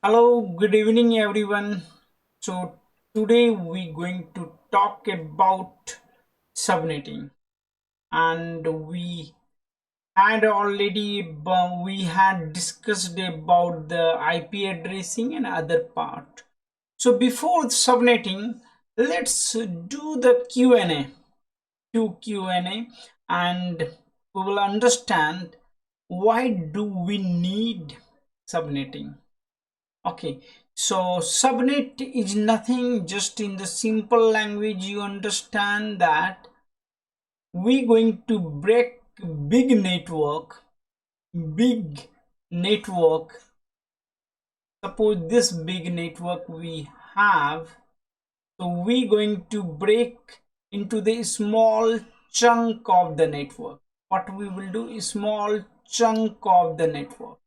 Hello, good evening, everyone. So, today we're going to talk about subnetting, and we had discussed about the IP addressing and other part. So, before subnetting, let's do the Q&A, and we will understand why do we need subnetting. Okay, so subnet is nothing, just in the simple language you understand that we going to break big network, big network. Suppose this big network we have, so we going to break into the small chunk of the network. What we will do is small chunk of the network.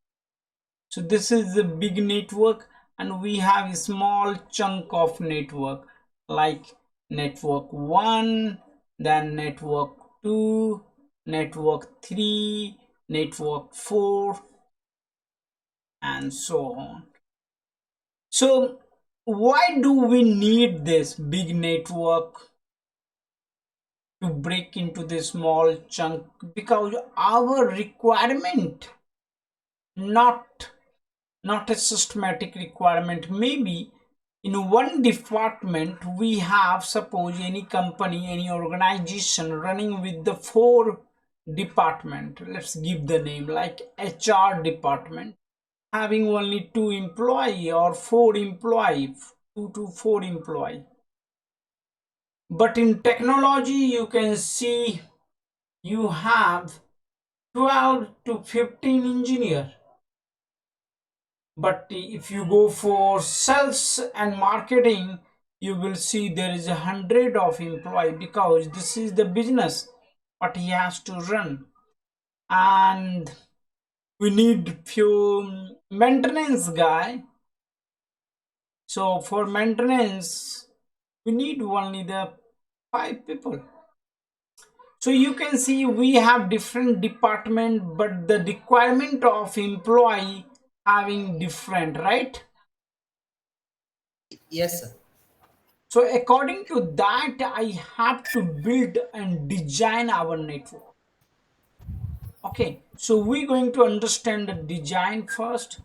So this is the big network, and we have a small chunk of network like network 1, then network 2, network 3, network 4, and so on. So why do we need this big network to break into the small chunk? Because our requirement, not not a systematic requirement. Maybe in one department we have, suppose, any company, any organization running with the four department. Let's give the name like HR department, having only two employee or four employee, 2 to 4 employee. But in technology you can see you have 12 to 15 engineer. But if you go for sales and marketing, you will see there is 100 of employee, because this is the business what he has to run. And we need few maintenance guy. So for maintenance we need only the 5 people. So you can see we have different department, but the requirement of employee having different, right? Yes, sir. So according to that, I have to build and design our network. Okay, so we're going to understand the design first,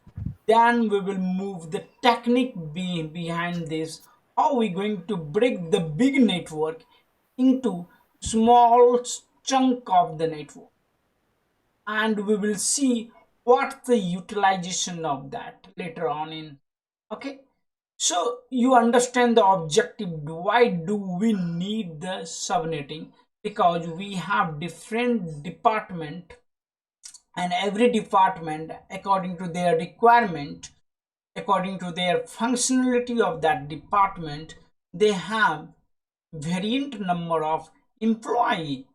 then we will move the technique behind this. How we going to break the big network into small chunk of the network, and we will see what the utilization of that later on in. Okay, so you understand the objective. Why do we need the subnetting? Because we have different department, and every department, according to their requirement, according to their functionality of that department, they have variant number of employee.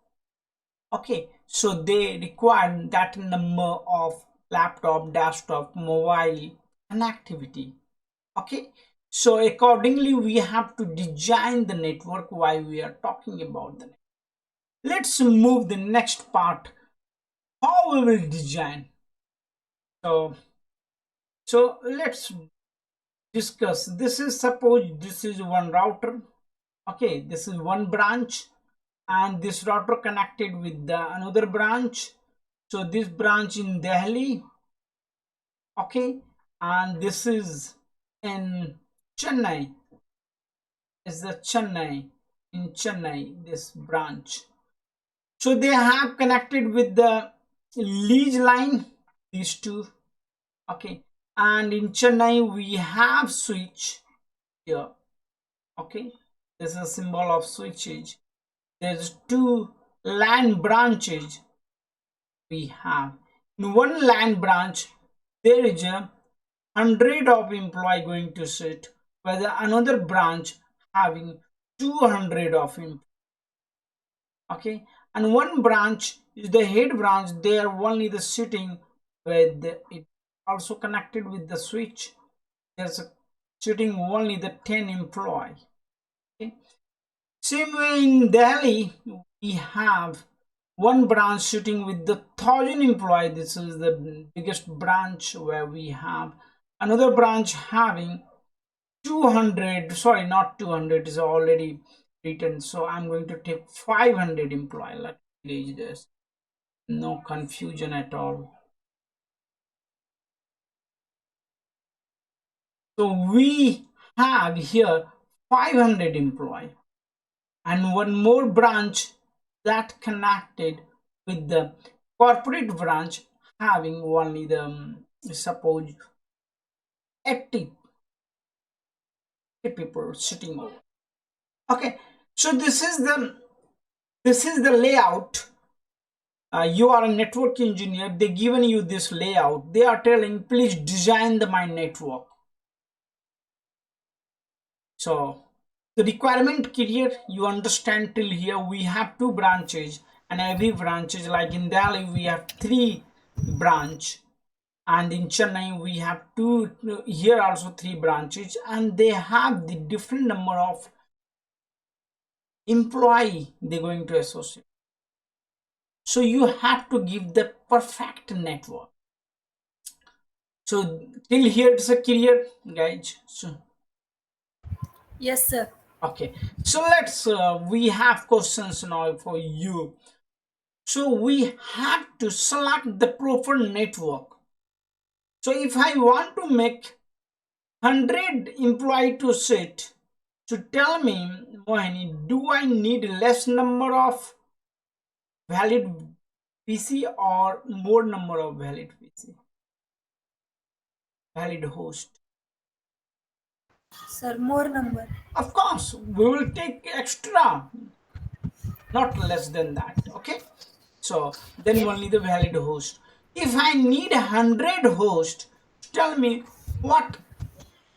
Okay, so they require that number of laptop, desktop, mobile connectivity. Okay, so accordingly we have to design the network. Why we are talking about the network. Let's move the next part, how we will design. So so let's discuss. This is, suppose this is one router. Okay, this is one branch, and this router connected with the another branch. So this branch in Delhi. Okay, and this is in Chennai. Is the Chennai, in Chennai, this branch. So they have connected with the lead line, these two. Okay, and in Chennai we have switch here. Okay, this is a symbol of switches. There's two LAN branches we have. In one LAN branch there is a 100 of employee going to sit, whether another branch having 200 of employee. Okay, and one branch is the head branch. They are only the sitting with it, also connected with the switch. There's a sitting only the 10 employee. Okay, same way in Delhi we have one branch sitting with the 1,000 employee. This is the biggest branch where we have, another branch having 200, sorry, not 200 is already written, so I'm going to take 500 employee. Let me erase this, no confusion at all. So we have here 500 employee and one more branch that connected with the corporate branch having only the suppose 80 people sitting over. Okay, so this is the layout. You are a network engineer, they given you this layout, they are telling please design my network. So the requirement clear, you understand till here. We have two branches and every branch is like in Delhi we have three branch, and in Chennai we have two, here also three branches, and they have the different number of employee they're going to associate. So you have to give the perfect network. So till here it's a clear, guys. So Yes, sir. okay, so let's we have questions now for you. So we have to select the proper network. So if I want to make 100 employee to sit, so tell me, Mohini, do I need less number of valid PC or more number of valid PC, valid host? Sir, more number. Of course, we will take extra, not less than that. Okay, so then Yes. only the valid host. If I need 100 host, tell me what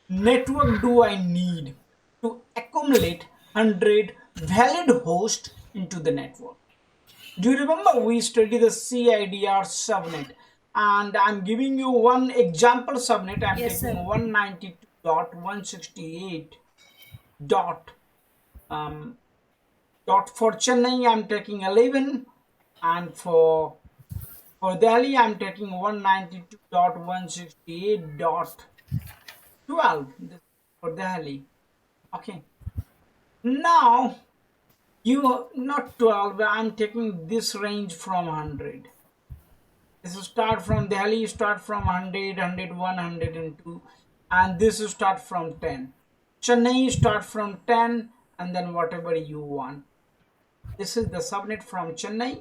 network do I need to accumulate 100 valid hosts into the network? Do you remember we studied the CIDR subnet? And I'm giving you one example subnet. I'm Yes, taking sir. 192.168 dot um, dot for Chennai. I'm taking 11, and for Delhi I'm taking 192.168.12. This is for Delhi. Okay. Now you not 12. I'm taking this range from 100. This is start from Delhi. You start from 100, 101, 102, and this is start from 10. Chennai start from 10, and then whatever you want. This is the subnet from Chennai,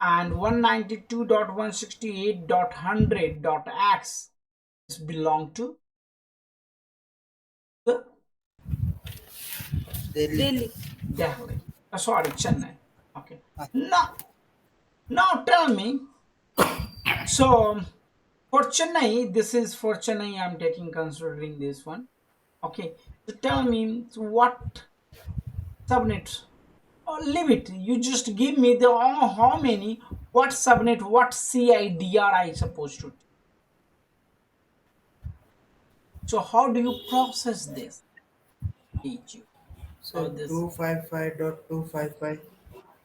and 192.168.100.x is belong to the Delhi. Delhi. Delhi. Sorry, Chennai. Okay. Now tell me. So for Chennai, this is for Chennai. I'm taking considering this one. Okay. So tell me what subnet. Or leave it. You just give me the how many, what subnet, what CIDR I supposed to. So how do you process this? Teach you So about this. 255.255.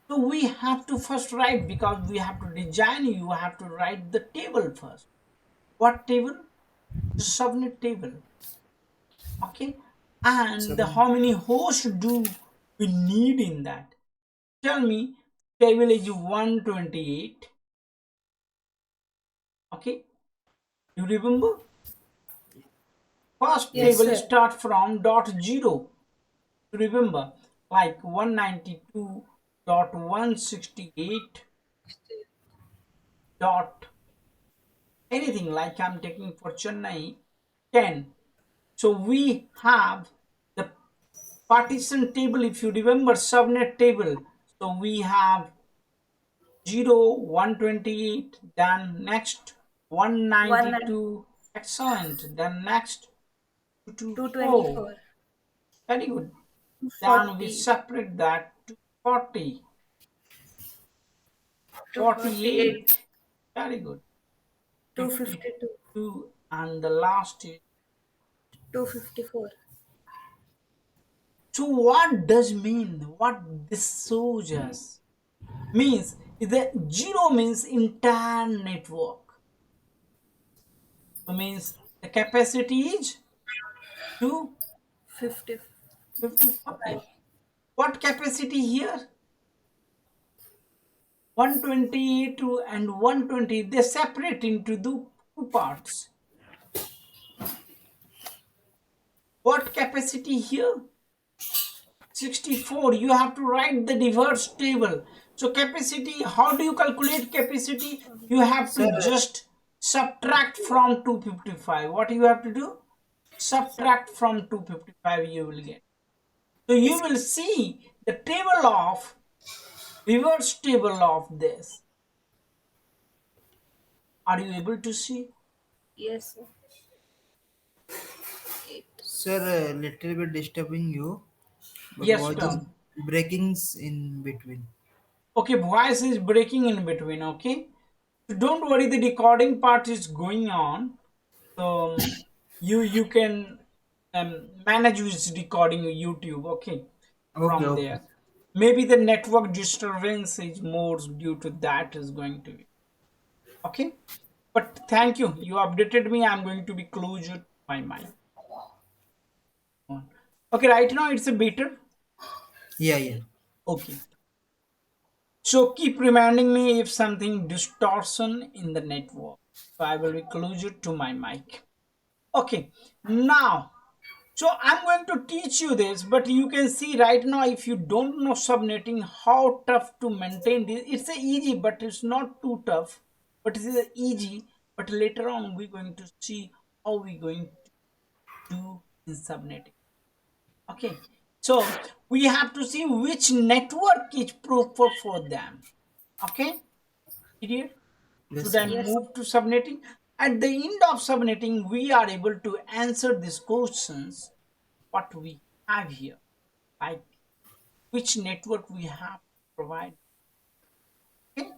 So we have to first write, because we have to design. You have to write the table first. What table? The subnet table. Okay, and Seven. how many hosts do we need in that? Tell me, table is 128. Okay, you remember? First Yes, table Yes. sir. start from dot zero. You remember, like 192.168 dot anything, like I'm taking for Chennai 10. So we have the partition table, if you remember, subnet table. So we have 0, 128, then next One 192, excellent, then next 224, 224. very good, then we 40. separate that to 40, 248. 48, very good, 252. 52, and the last is. 254. So what does mean, what this shows us means, the zero means entire network. So means The capacity is 55. 255. What capacity here? 128 and 120, they separate into the two parts. What capacity here? 64. You have to write the reverse table. So capacity, how do you calculate capacity? You have to Sir, just subtract from 255. What you have to do? Subtract from 255 you will get. So you will see the table of, reverse table of this. Are you able to see? Yes, sir. 8. sir, little bit disturbing you, but Yes, voice is Tom. breakings in between. Okay, voice is breaking in between. Okay, so don't worry, the recording part is going on. So you can manage with recording YouTube. Okay, Okay, from okay. there, maybe the network disturbance is more due to that is going to be okay. But thank you, you updated me. I'm going to be closer to my mic on. Okay, right now it's a better. Yeah, yeah. Okay. So keep reminding me if something distortion in the network. So I will be closer to my mic. Okay, now, so I'm going to teach you this, but you can see right now if you don't know subnetting, how tough to maintain this. It's a easy, but it's not too tough. But it is easy. But later on, we're going to see how we're going to do in subnetting. Okay, so we have to see which network is proper for them. Okay, clear? Yes, Should I sir. Yes. move to subnetting? At the end of subnetting, we are able to answer these questions what we have here, like which network we have provided. Okay,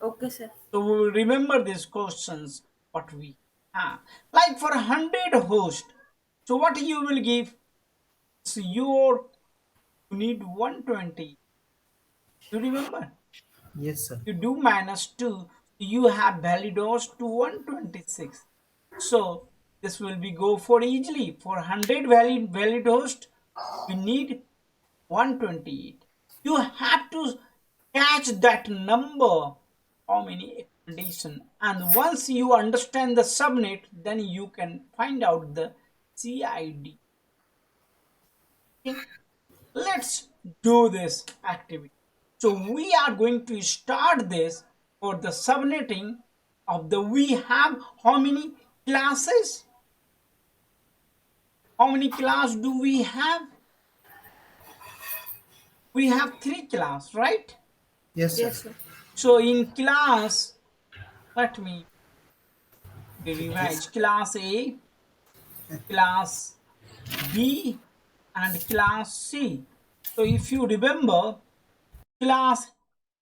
Okay, sir. so we will remember these questions what we have. Like for 100 host, so what you will give? So you need 120. You remember? Yes, sir. You do minus 2, you have valid host to 126. So this will be go for easily. For 100 valid host, we need 128. You have to catch that number, how many accommodation. And once you understand the subnet, then you can find out the CID. Okay? Let's do this activity. So we are going to start this for the subnetting of the, we have how many classes? How many class do we have? We have three class, right? Yes, sir. Yes, sir. So in class, let me revise, Yes. class A, class B, and class C. So if you remember, class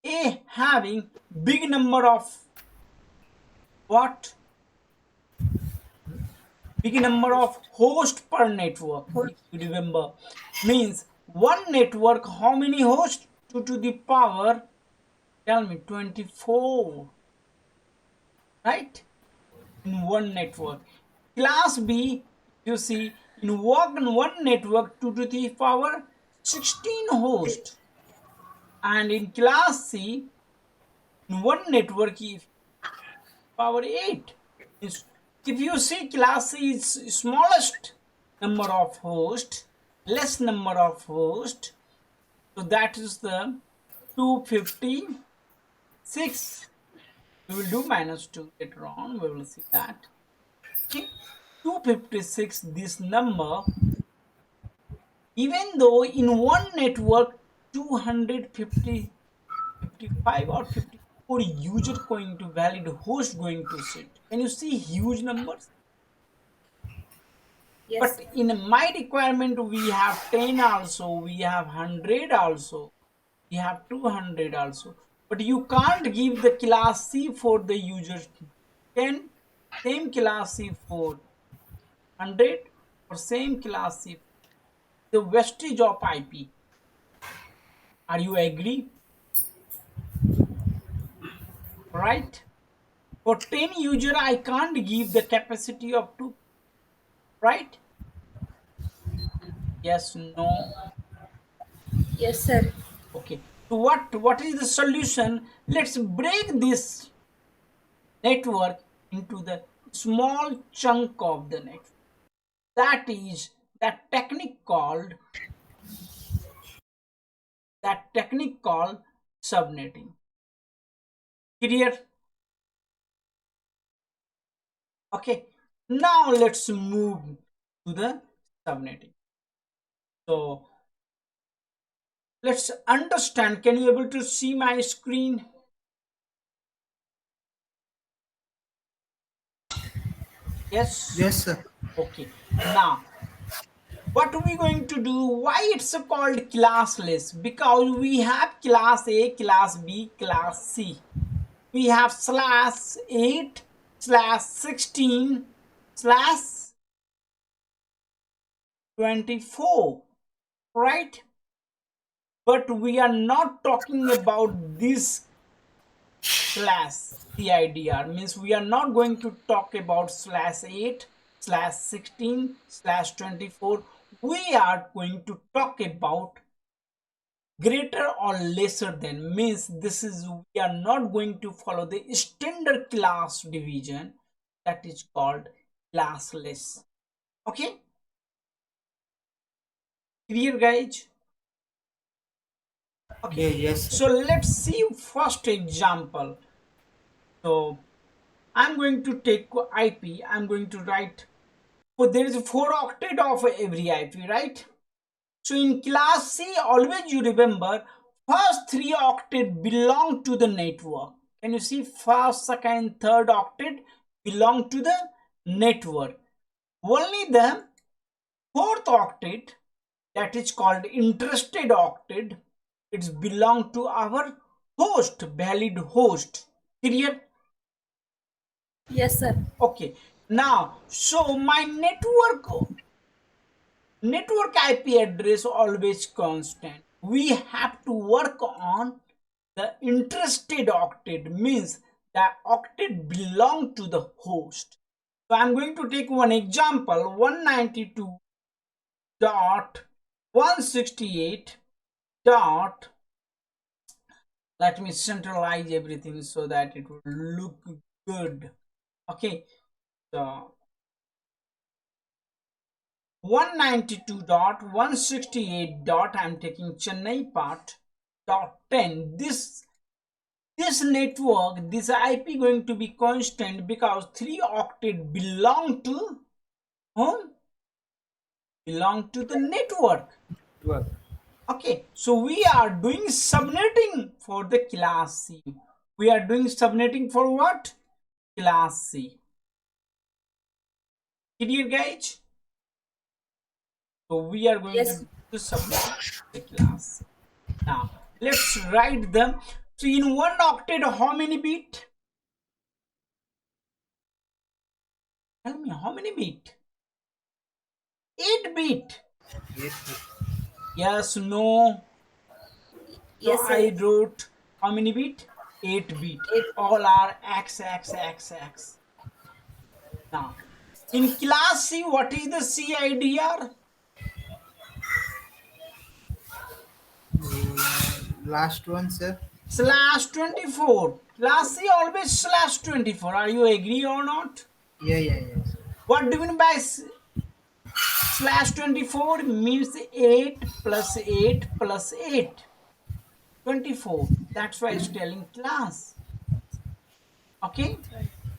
A having big number of what? Big number of host per network, if you remember, means one network, how many hosts? 2 to the power, tell me, 24, right? In one network. Class B, you see, in one network, 2 to the power 16 hosts. And in class C, in one network, if power 8. If you see class is smallest number of hosts, less number of hosts, so that is the 256. We will do minus 2 later on, we will see that. Okay, 256, this number, even though in one network 250, 55 or 54 user going to valid host going to sit. Can you see huge numbers? Yes, But sir. in my requirement, we have 10 also, we have 100 also, we have 200 also. But you can't give the class C for the user 10, same class C for 100, or same class C, the wastage of IP. Are you agree? Right? For 10 user, I can't give the capacity of 2, right? Yes, no. Yes, sir. Okay. So what is the solution? Let's break this network into the small chunk of the network. That is that technique called subnetting. Clear? Okay. Now let's move to the subnetting. So let's understand. Can you able to see my screen? Yes. Yes, sir. Okay. Now what are we going to do? Why it's called classless? Because we have class A, class B, class C. We have slash 8 slash 16 slash 24, right? But we are not talking about this class CIDR, means we are not going to talk about slash 8 slash 16 slash 24. We are going to talk about greater or lesser than, means this is, we are not going to follow the standard class division, that is called classless. Okay, clear guys? Yeah, Okay, yes, sir. so let's see first example. So I'm going to take IP, I'm going to write, for there is 4 octet of every IP, right? So in class C, always you remember, first 3 octet belong to the network. Can you see first, second, third octet belong to the network. Only the fourth octet, that is called interested octet, it's belong to our host, valid host. Clear? Yes, sir. Okay. Now, so my network IP address always constant. We have to work on the interested octet, means the octet belong to the host. So I'm going to take one example, 192.168 dot, let me centralize everything so that it will look good. Okay, so 192.168 dot, I'm taking Chennai part dot 10. This network, this IP going to be constant because 3 octet belong to the network. 12. Okay, so we are doing subnetting for the class C. We are doing subnetting for what? Class C. Clear guys? So we are going to Yes. do the subnetting the class C. Now let's write them. So in 1 octet, how many bit? Tell me how many bit? 8 bit. Yes, sir. Yes, no. So Yes, sir. I wrote how many bit? 8 bit. It. All are x x x x. Now in class C, what is the CIDR? Last one, sir. Slash 24. Class C always slash 24. Are you agree or not? Yeah, yeah, yeah, sir. What do you mean by slash 24? Means 8 plus 8 plus 8. 24. That's why it's telling class. Okay.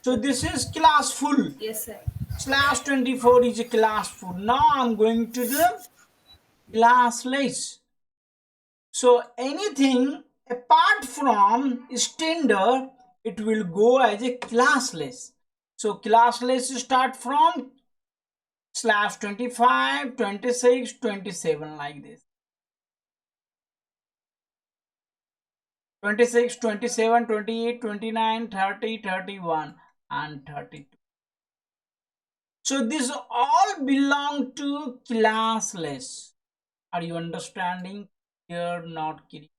So this is class full. Yes, sir. Slash 24 is a class full. Now I'm going to the classless. So anything apart from standard, it will go as a classless. So classless start from slash 25, 26, 27, like this. 26, 27, 28, 29, 30, 31, and 32. So these all belong to classless. Are you understanding? Here, not kidding.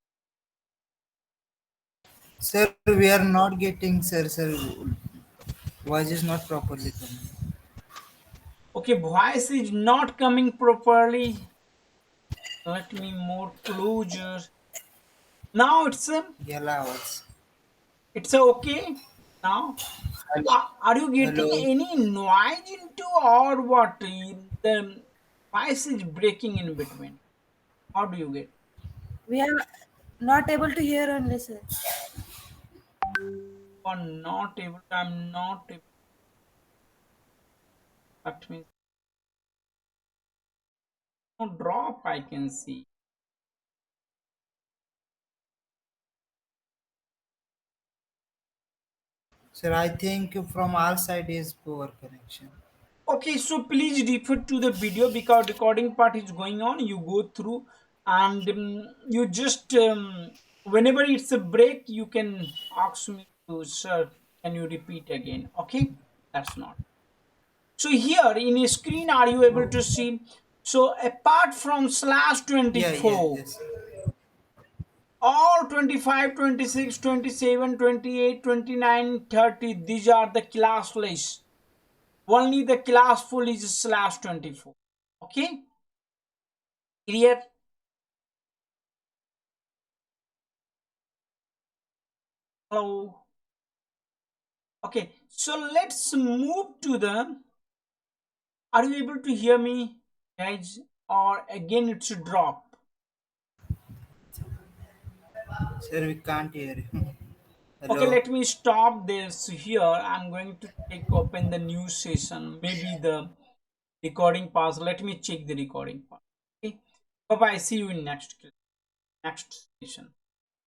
Sir, we are not getting, sir. Sir, Voice is not properly coming. Okay, voice is not coming properly. Let me more closer. Now Yala आवाज. it's okay now. Hello. Are you getting Hello. any noise into or what? The voice is breaking in between. How do you get? We are not able to hear only, sir. Or not able? I'm not able. That means no drop. I can see. Sir, I think from our side is poor connection. Okay, so please refer to the video because recording part is going on. You go through and you just whenever it's a break, you can ask me to, sir, can you repeat again? Okay, that's not. So here in a screen, are you able to see? So apart from slash Yeah, yeah, 24, yes. all 25, 26, 27, 28, 29, 30, these are the classless. Only the classful is slash 24. Okay, clear? Hello. Okay, so let's move to the. Are you able to hear me, guys? Or again, it's a drop. Sir, we can't hear you. Okay, Hello. let me stop this here. I'm going to take open the new session. Maybe the recording pause. Let me check the recording part. Okay. Bye bye. See you in next session.